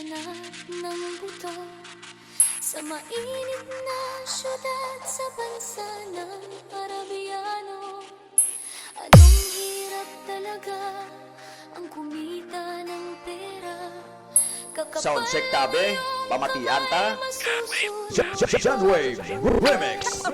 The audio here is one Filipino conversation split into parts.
hanap ng buto sa mainit na syudad sa bansa ng Arabiano. Anong hirap talaga ang kumita ng pera. Soundcheck tabi, pamatian ta. Sunwave Remix.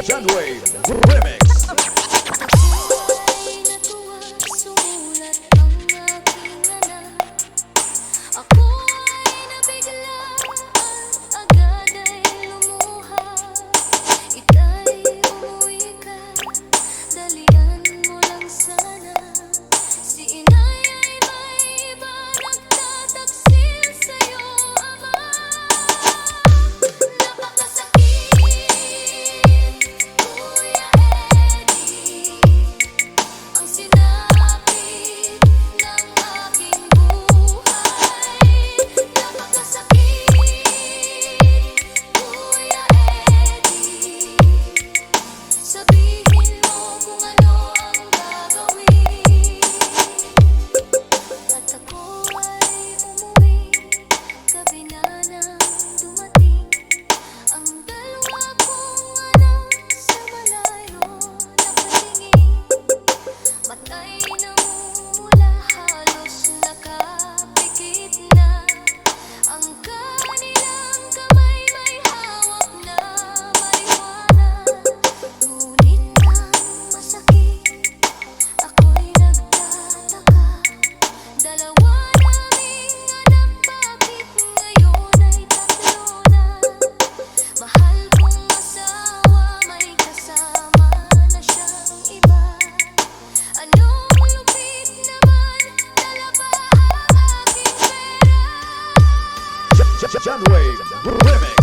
Sunwave Remix. Sunwave Remix.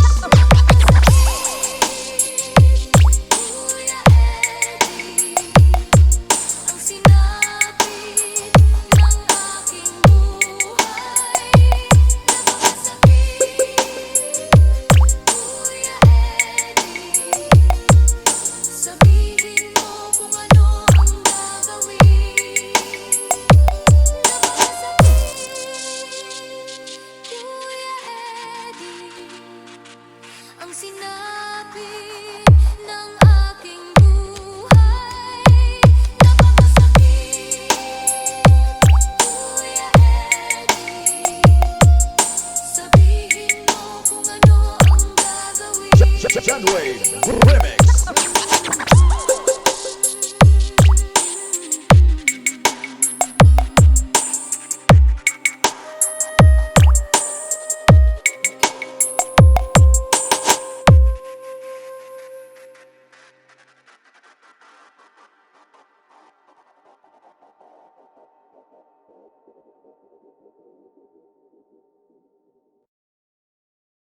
Ang sinapit ng aking buhay, napakasakit, Kuya Eddie. Sabihin mo kung ano ang gagawin. Sunwave Remix.